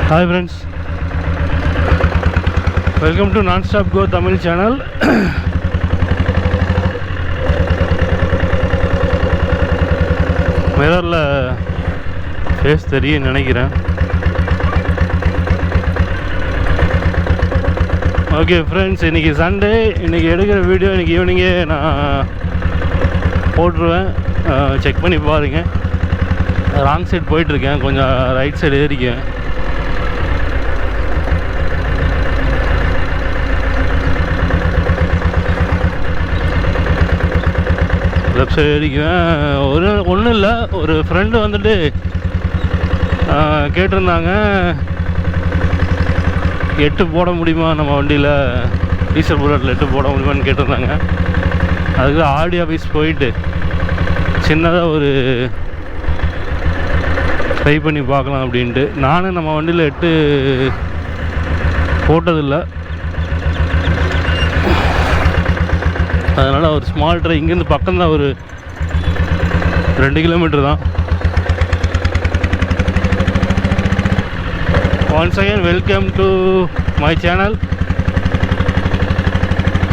Hi friends, welcome to Non-Stop Go Tamil channel. மிரரில் face தெரியும் நினைக்கிறேன். ஓகே ஃப்ரெண்ட்ஸ், இன்றைக்கி சண்டே. இன்றைக்கி எடுக்கிற வீடியோ இன்றைக்கி ஈவினிங்கே நான் போட்டுருவேன். செக் பண்ணி பாருங்கள். ராங் சைடு போயிட்டுருக்கேன், கொஞ்சம் ரைட் சைடு ஏறிக்கேன். லெஃப்ட் சைடு ஏறிக்குவேன். ஒன்றும் இல்லை, ஒரு ஃப்ரெண்டு வந்துட்டு கேட்டிருந்தாங்க, 8 போட முடியுமா நம்ம வண்டியில், டீசல் புல்லட்டில் 8 போட முடியுமான்னு கேட்டிருந்தாங்க. அதுக்கு ஆர்டி ஆஃபீஸ் போயிட்டு சின்னதாக ஒரு ட்ரை பண்ணி பார்க்கலாம் அப்படின்ட்டு. நானும் நம்ம வண்டியில் 8 போட்டதில்லை, அதனால் ஒரு ஸ்மால் ட்ரை. இங்கேருந்து பக்கம்தான், ஒரு 2 கிலோமீட்டர் தான். Once again welcome to my channel.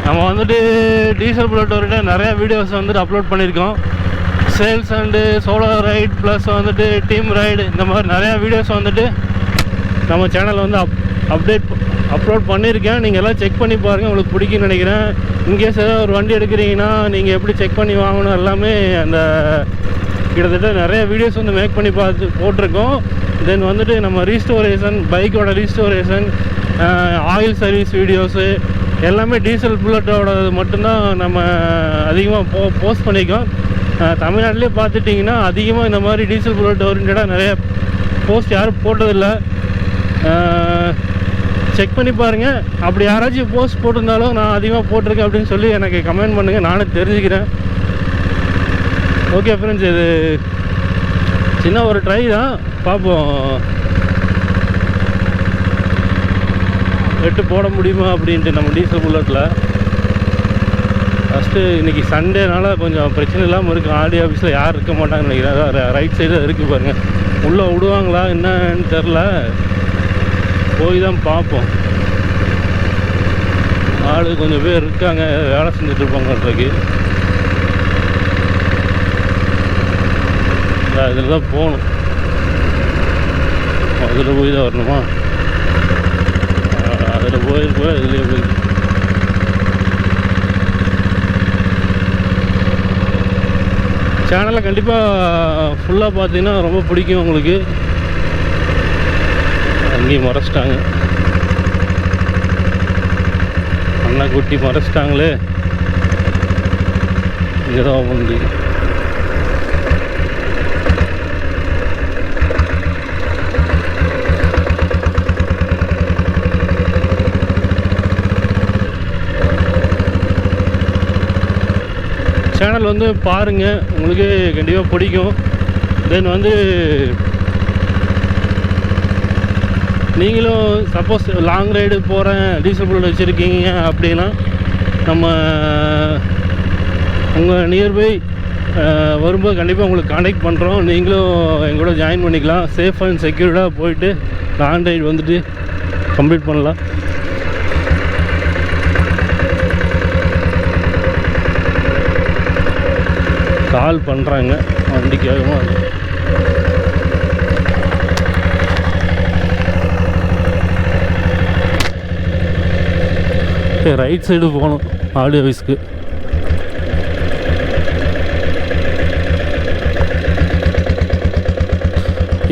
நம்ம வந்துட்டு டீசல் புல்லட் வரைட்ட நிறையா வீடியோஸ் வந்துட்டு அப்லோட் பண்ணியிருக்கோம். Sales and solo right plus வந்துட்டு டீம் ரைடு, இந்த மாதிரி நிறையா வீடியோஸ் வந்துட்டு நம்ம சேனலில் வந்து அப்லோட் பண்ணியிருக்கேன். நீங்கள் எல்லாம் செக் பண்ணி பாருங்கள், உங்களுக்கு பிடிக்குன்னு நினைக்கிறேன். இன்கேஸ் ஏதாவது ஒரு வண்டி எடுக்கிறீங்கன்னா நீங்கள் எப்படி செக் பண்ணி வாங்கணும் எல்லாமே அந்த கிட்டத்தட்ட நிறைய வீடியோஸ் வந்து மேக் பண்ணி போட்டிருக்கோம். தென் வந்துட்டு நம்ம ரீஸ்டோரேஷன், பைக்கோட ரீஸ்டோரேஷன், ஆயில் சர்வீஸ் வீடியோஸு எல்லாமே டீசல் புல்லட்டோட மட்டும்தான் நம்ம அதிகமாக போஸ்ட் பண்ணியிருக்கோம். தமிழ்நாட்டிலே பார்த்துட்டிங்கன்னா அதிகமாக இந்த மாதிரி டீசல் புல்லட் ஓரியன்டாக நிறைய போஸ்ட் யாரும் போட்டதில்லை. செக் பண்ணி பாருங்கள். அப்படி யாராச்சும் போஸ்ட் போட்டிருந்தாலும் நான் அதிகமாக போட்டிருக்கேன் அப்படின்னு சொல்லி எனக்கு கமெண்ட் பண்ணுங்கள், நானும் தெரிஞ்சுக்கிறேன். ஓகே ஃப்ரெண்ட்ஸ், இது சின்ன ஒரு ட்ரை தான், பார்ப்போம் 8 போட முடியுமா அப்படின்ட்டு நம்ம டீசல் புல்லட்டில். ஃபஸ்ட்டு இன்றைக்கி சண்டேனால கொஞ்சம் பிரச்சனை இல்லாமல் இருக்குது. ஆர்டி ஆஃபீஸில் யாரும் இருக்க மாட்டாங்கன்னு நினைக்கிறேன். ரைட் சைடு இருக்குது பாருங்கள். உள்ளே விடுவாங்களா என்னன்னு தெரில, போய் தான் பார்ப்போம். ஆளு கொஞ்சம் பேர் இருக்காங்க, வேலை செஞ்சுட்ருப்பாங்கன்றதுக்கு. இதில் தான் போகணும், அதில் போய் தான் வரணுமா? அதில் போயிருப்போம், இதுலேயே போய். சேனலை கண்டிப்பாக ஃபுல்லாக பார்த்தீங்கன்னா ரொம்ப பிடிக்கும் உங்களுக்கு. அங்கேயும் மறைச்சிட்டாங்க, அண்ணா குட்டி மறைச்சிட்டாங்களே. இங்கே தான் வந்து சேனல் வந்து பாருங்கள், உங்களுக்கு கண்டிப்பாக பிடிக்கும். தென் வந்து நீங்களும் சப்போஸ் லாங் ரைடு போகிறேன், டீசல் புல்லட் வச்சுருக்கீங்க அப்படின்னா நம்ம உங்கள் நியர்பை வரும்போது கண்டிப்பாக உங்களுக்கு கான்டாக்ட் பண்ணுறோம். நீங்களும் எங்களோட ஜாயின் பண்ணிக்கலாம். சேஃப் அண்ட் செக்யூர்டாக போயிட்டு லாங் ரைடு வந்துட்டு கம்ப்ளீட் பண்ணலாம். கால் பண்ணுறாங்க வண்டிக்காகமா. ரைட் சைடு போகணும் ஆர்டி ஆஃபீஸ்க்கு.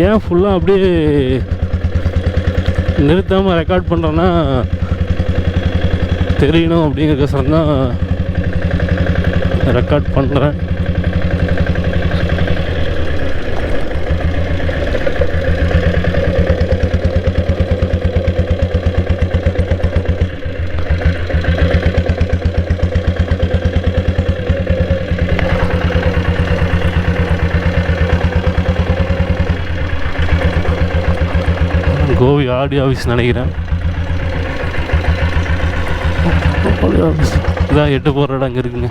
ஏன் ஃபுல்லாக அப்படியே நிறுத்தாமல் ரெக்கார்ட் பண்ணுறேன்னா தெரியணும் அப்படிங்கிறக்கோசரம் தான் ரெக்கார்ட் பண்ணுறேன். கோவி ஆர்டி ஆஃபீஸ் நினைக்கிறேன். இதான் 8 போகிற இடம் அங்கே இருக்குங்க.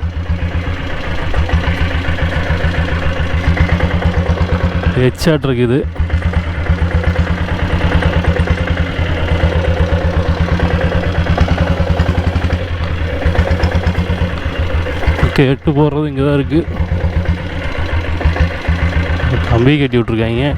ஹெட்ஷாட் இருக்குது. ஓகே, 8 போடுறது இங்கே தான் இருக்குது. கம்பி கட்டி விட்ருக்காங்க.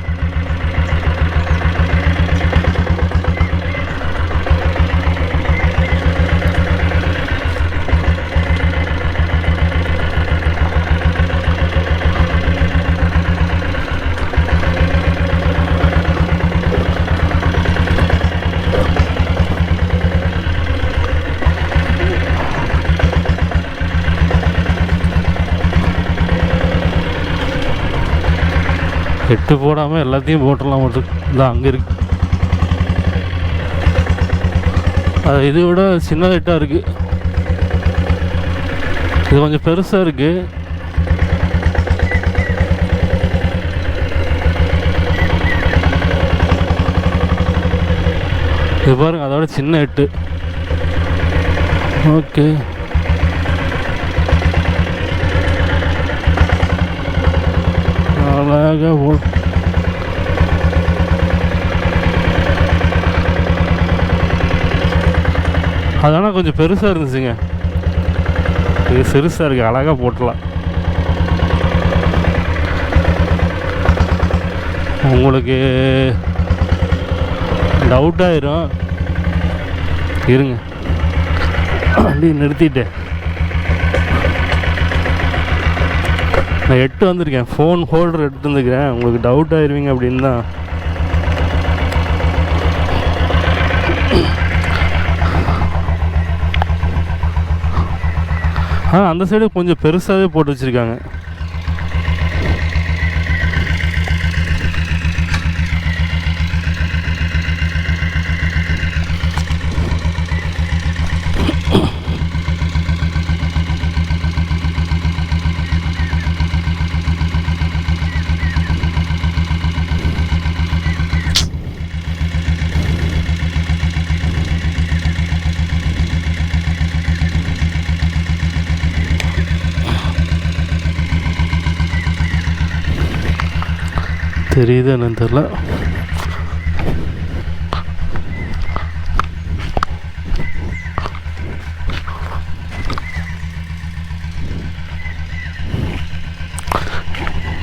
எட்டு போடாமல் எல்லாத்தையும் போட்டுடலாம் மட்டும் தான் அங்கே இருக்கு. அது இதை விட சின்ன எட்டாக இருக்குது. இது கொஞ்சம் பெருசாக இருக்குது. இது பாருங்க, அதோட சின்ன எட்டு. ஓகே, அழகாக அதனால் கொஞ்சம் பெருசாக இருந்துச்சுங்க. இது சிறுசாக இருக்குது, அழகாக போட்டலாம். உங்களுக்கு டவுட் ஆயிரும், இருங்க வண்டி நிறுத்திட்டேன். நான் 8 வந்திருக்கேன், ஃபோன் ஹோல்டர் எடுத்து வந்துருக்கிறேன். உங்களுக்கு டவுட் ஆயிடுவீங்க அப்படின்னு தான். அந்த சைடு கொஞ்சம் பெருசாகவே போட்டு வச்சுருக்காங்க. தெரியுது என்னன்னு தெரில.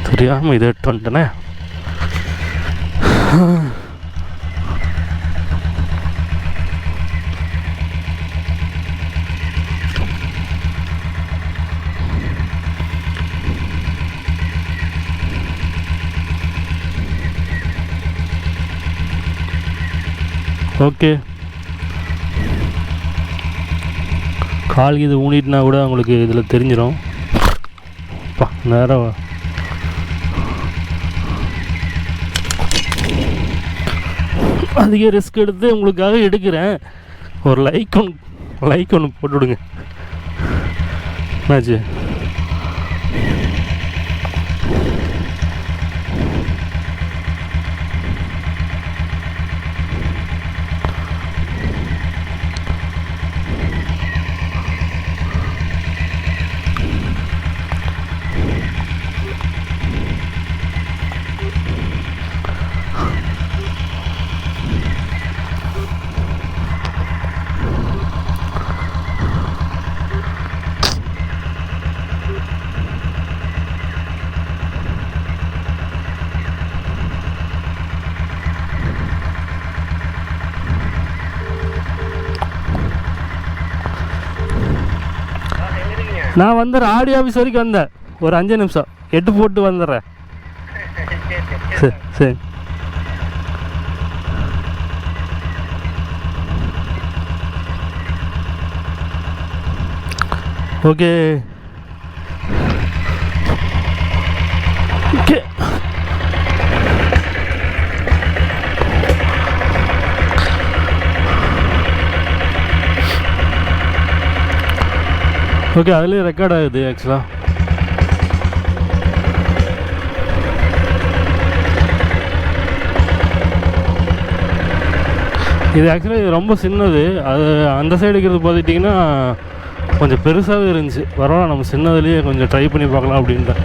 தெரியாமல் இதை எடுத்து வந்துட்டேனே. ஓகே, கால் இது ஊனிட்டுனா கூட உங்களுக்கு இதில் தெரிஞ்சிடும். நேரம் அதிக ரிஸ்க் எடுத்து உங்களுக்காக எடுக்கிறேன். ஒரு லைக் ஒன்று போட்டு விடுங்க. என்னாச்சு? நான் வந்துடுறேன், ஆடியோ ஆஃபீஸ் வரைக்கும் வந்தேன். ஒரு 5 நிமிஷம் 8 போட்டு வந்துடுறேன். சரி ஓகே. ஓகே, அதுலேயே ரெக்கார்ட் ஆகுது ஆக்சுவலாக. இது ஆக்சுவலாக ரொம்ப சின்னது. அது அந்த சைடு இருக்கிறது பார்த்துட்டிங்கன்னா கொஞ்சம் பெருசாகவே இருந்துச்சு. பரவாயில்ல, நம்ம சின்னதுலேயே கொஞ்சம் ட்ரை பண்ணி பார்க்கலாம் அப்படின்ட்டு.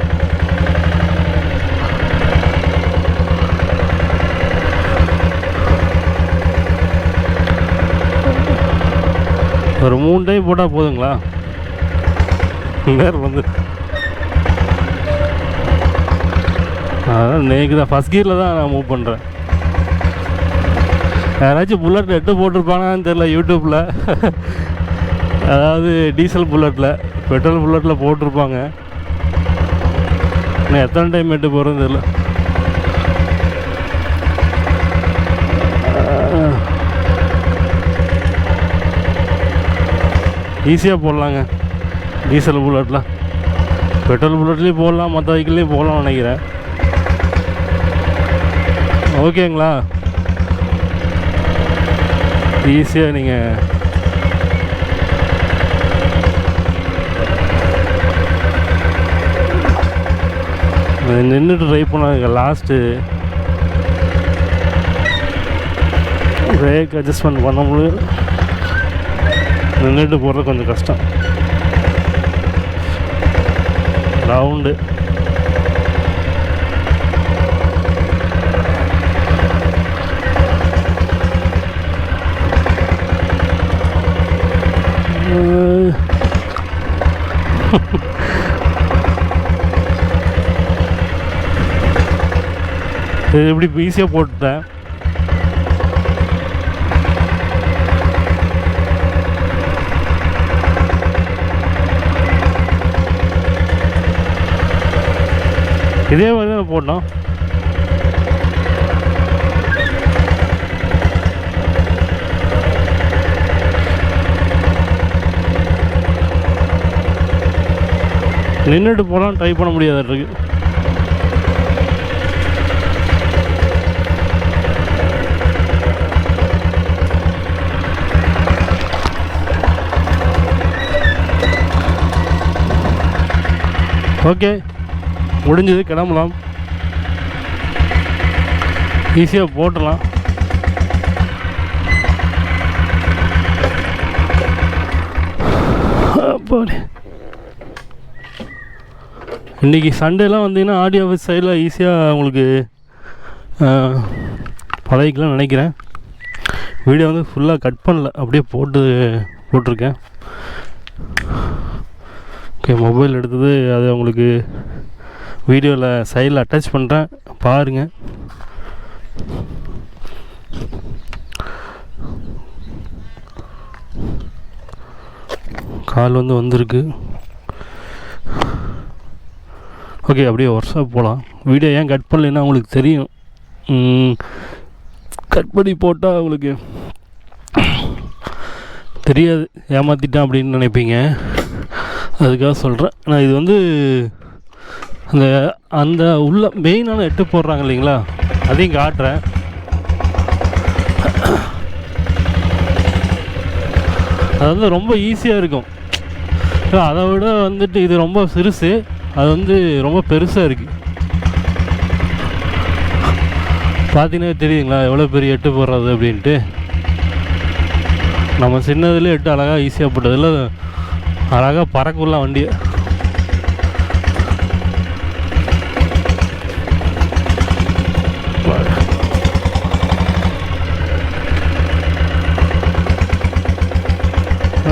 ஒரு 3 டைம் போட்டால் போதுங்களா? நேரம் வந்து அதான் நேக்கு தான் ஃபஸ்ட் கியரில் தான் நான் மூவ் பண்ணுறேன். யாராச்சும் புல்லட்டில் 8 போட்டிருப்பானான்னு தெரில யூடியூப்பில். அதாவது டீசல் புல்லட்டில், பெட்ரோல் புல்லட்டில் போட்டிருப்பாங்க. இன்னும் எத்தனை டைம் 8 போகிறதுன்னு தெரில. ஈஸியாக போடலாங்க டீசல் புல்லட்டில். பெட்ரோல் புல்லட்லேயும் போடலாம், மற்ற வெஹிக்கிள்லேயும் போடலாம்னு நினைக்கிறேன். ஓகேங்களா? ஈஸியாக நீங்கள் நின்றுட்டு ட்ரை பண்ணாங்க. லாஸ்ட்டு பிரேக் அட்ஜஸ்ட்மெண்ட் பண்ண முடியும், நின்றுட்டு போகிறது கொஞ்சம் கஷ்டம். ரவுண்டு இப்படி ஈஸியாக போட்டுட்டேன். இதே மாதிரி தான் போட்டோம். நின்றுட்டு போகலாம், ட்ரை பண்ண முடியாதுருக்கு. ஓகே, முடிஞ்சது, கிளம்பலாம். ஈஸியாக போட்டலாம். போடு. இன்றைக்கி சண்டேலாம் வந்தீங்கன்னா ஆடியோ ஆஃபீஸ் சைடில் ஈஸியாக உங்களுக்கு பழகிக்கலாம் நினைக்கிறேன். வீடியோ வந்து ஃபுல்லாக கட் பண்ணல, அப்படியே போட்டிருக்கேன். ஓகே, மொபைல் எடுத்தது அது உங்களுக்கு வீடியோவில் சைடில் அட்டாச் பண்ணுறேன், பாருங்கள். கால் வந்திருக்கு. ஓகே, அப்படியே ஒர்க் ஷாப் போகலாம். வீடியோ ஏன் கட் பண்ணலைன்னா உங்களுக்கு தெரியும். கட் பண்ணி போட்டால் உங்களுக்கு தெரியாது, ஏமாற்றிட்டேன் அப்படின்னு நினைப்பீங்க. அதுக்காக சொல்கிறேன். நான் இது வந்து அந்த உள்ள மெயினான 8 போடுறாங்க இல்லைங்களா, அதையும் காட்டுறேன். அது வந்து ரொம்ப ஈஸியாக இருக்கும். அதை விட வந்துட்டு இது ரொம்ப சிறுசு, அது வந்து ரொம்ப பெருசாக இருக்குது. பார்த்தீங்கன்னா தெரியுதுங்களா எவ்வளோ பெரிய 8 போடுறது அப்படின்ட்டு. நம்ம சின்னதுலேயே 8 அழகாக ஈஸியாக போட்டதில் அழகாக பறக்குள்ள வண்டியை.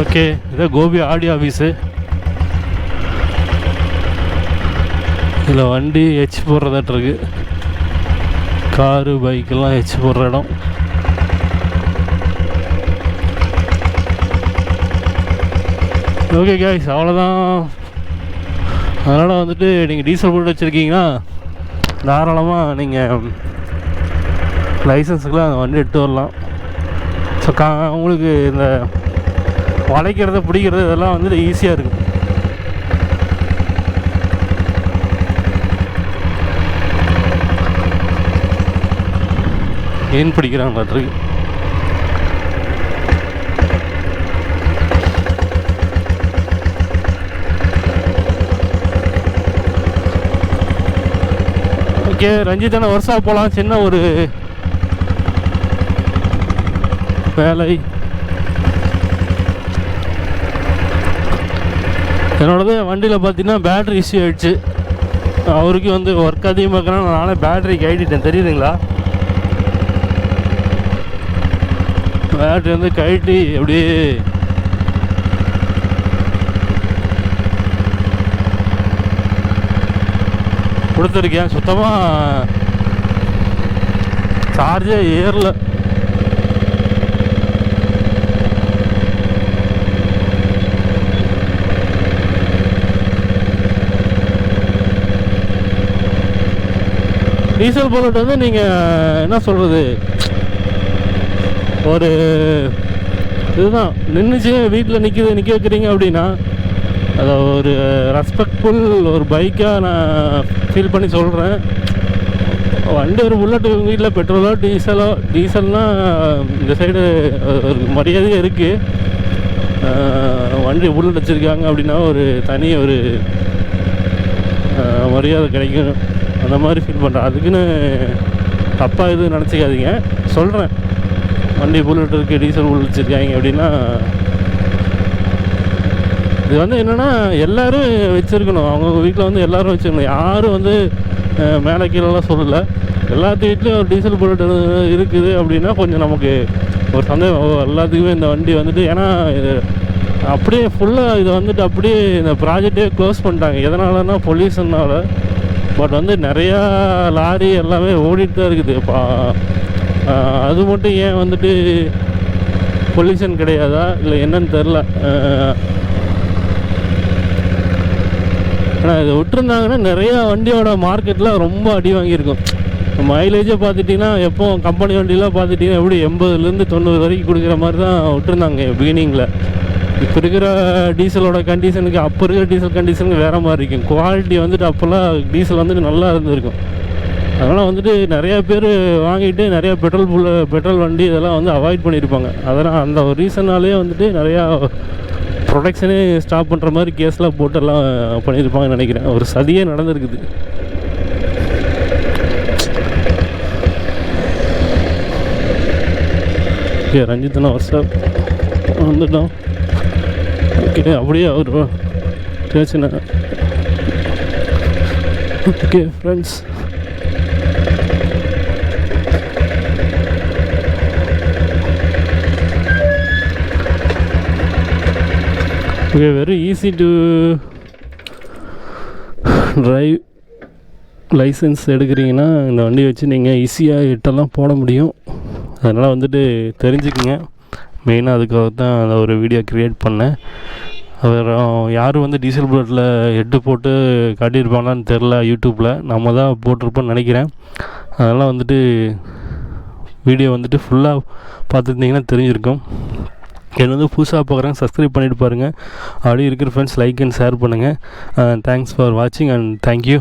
ஓகே, இதான் கோபி ஆடியோ ஆஃபீஸு. இதில் வண்டி ஹெச் போடுறதாட்டிருக்கு. காரு பைக்கெல்லாம் ஹெச் போடுற இடம். ஓகே கைஸ், அவ்வளோதான். அதனால் வந்துட்டு நீங்கள் டீசல் போட்டு வச்சுருக்கீங்கன்னா தாராளமாக நீங்கள் லைசன்ஸுக்கெலாம் அந்த வண்டி எடுத்து வரலாம். ஸோ உங்களுக்கு இந்த வளைக்கிறது பிடிக்கிறது இதெல்லாம் வந்துட்டு ஈஸியாக இருக்கும். மீன் பிடிக்கிறாங்க. ஓகே, ரஞ்சித்தான வருஷம் போகலாம். சின்ன ஒரு வேலை. என்னோடது வண்டியில் பார்த்தீங்கன்னா பேட்ரி இஷ்யூ ஆகிடுச்சு. அவருக்கு வந்து ஒர்க் அதிகமாக இருக்கிறனால நானே பேட்ரி கழட்டிட்டேன், தெரியுதுங்களா? பேட்ரி வந்து கழட்டி அப்படியே கொடுத்துருக்கேன். சுத்தமாக சார்ஜே ஏறல. டீசல் புல்லட் வந்து நீங்கள் என்ன சொல்கிறது, ஒரு இதுதான் நின்றுச்சு வீட்டில் நிற்க வைக்கிறீங்க அப்படின்னா அதை ஒரு ரெஸ்பெக்ட்ஃபுல் ஒரு பைக்காக நான் ஃபீல் பண்ணி சொல்கிறேன். வண்டி ஒரு புல்லட் வீட்டில் பெட்ரோலோ டீசல்னால் இந்த சைடு ஒரு மரியாதையே இருக்குது. வண்டி புல்லட் வச்சுருக்காங்க அப்படின்னா ஒரு தனி ஒரு மரியாதை கிடைக்கும். அந்த மாதிரி ஃபீல் பண்ணுறேன். அதுக்குன்னு தப்பாக எதுவும் நினச்சிக்காதீங்க, சொல்கிறேன். வண்டி புல்லட் இருக்குது, டீசல் புல்லட் வச்சுருக்காங்க அப்படின்னா இது வந்து என்னென்னா எல்லோரும் வச்சுருக்கணும். அவங்க வீட்டில் வந்து எல்லோரும் வச்சுருக்கணும். யாரும் வந்து மேலே கீழெல்லாம் சொல்லலை. எல்லாத்து வீட்லேயும் ஒரு டீசல் புல்லட் இருக்குது அப்படின்னா கொஞ்சம் நமக்கு ஒரு சந்தேகம். எல்லாத்துக்குமே இந்த வண்டி வந்துட்டு, ஏன்னா இது அப்படியே ஃபுல்லாக இதை வந்துட்டு அப்படியே இந்த ப்ராஜெக்டே க்ளோஸ் பண்ணிட்டாங்க. எதனாலன்னா பொல்யூஷனால். பட் வந்து நிறையா லாரி எல்லாமே ஓடிட்டு தான் இருக்குது. அது மட்டும் ஏன் வந்துட்டு பொல்யூஷன் கிடையாதா இல்லை என்னன்னு தெரில. ஆனால் இதை விட்டுருந்தாங்கன்னா நிறையா வண்டியோட மார்க்கெட்டில் ரொம்ப அடி வாங்கியிருக்கும். மைலேஜை பார்த்துட்டிங்கன்னா எப்போ கம்பெனி வண்டியெலாம் பார்த்துட்டிங்கன்னா எப்படி 80லேருந்து 90 வரைக்கும் கொடுக்குற மாதிரி தான் விட்டுருந்தாங்க பிகினிங்கில். இப்போ இருக்கிற டீசலோட கண்டிஷனுக்கு அப்போ இருக்கிற டீசல் கண்டிஷனுக்கு வேறு மாதிரி இருக்கும். குவாலிட்டி வந்துட்டு அப்போல்லாம் டீசல் வந்துட்டு நல்லா இருந்திருக்கும். அதனால் வந்துட்டு நிறையா பேர் வாங்கிட்டு நிறையா பெட்ரோல் வண்டி இதெல்லாம் வந்து அவாய்ட் பண்ணியிருப்பாங்க. அதனால் அந்த ஒரு ரீசனாலே வந்துட்டு நிறையா ப்ரொடக்ஷனே ஸ்டாப் பண்ணுற மாதிரி கேஸ்லாம் போட்டெல்லாம் பண்ணியிருப்பாங்கன்னு நினைக்கிறேன். ஒரு சதியே நடந்திருக்குது. ஓகே, ரஞ்சித்னா வாட்ஸ்அப் வந்துட்டோம். ஓகே, அப்படியே ஒரு பேசின. Okay friends, okay, very easy to drive. License எடுக்கிறீங்கன்னா இந்த வண்டியை வச்சு நீங்கள் ஈஸியாக எட்டெல்லாம் போட முடியும். அதனால் வந்துட்டு தெரிஞ்சுக்குங்க. மெயினாக அதுக்காக தான் அந்த ஒரு வீடியோ க்ரியேட் பண்ணேன். அப்புறம் யாரும் வந்து டீசல் புல்லட்டில் ஹெட்டு போட்டு காட்டியிருப்பாங்களான்னு தெரில. யூடியூப்பில் நம்ம தான் போட்டிருப்போம்னு நினைக்கிறேன். அதனால் வந்துட்டு வீடியோ வந்துட்டு ஃபுல்லாக பார்த்துருந்தீங்கன்னா தெரிஞ்சிருக்கும். என்ன வந்து புதுசாக பார்க்குறாங்க, சப்ஸ்கிரைப் பண்ணிவிட்டு பாருங்கள். அப்படியே இருக்கிற ஃப்ரெண்ட்ஸ் லைக் அண்ட் ஷேர் பண்ணுங்கள். தேங்க்ஸ் ஃபார் வாட்சிங் அண்ட் தேங்க்யூ.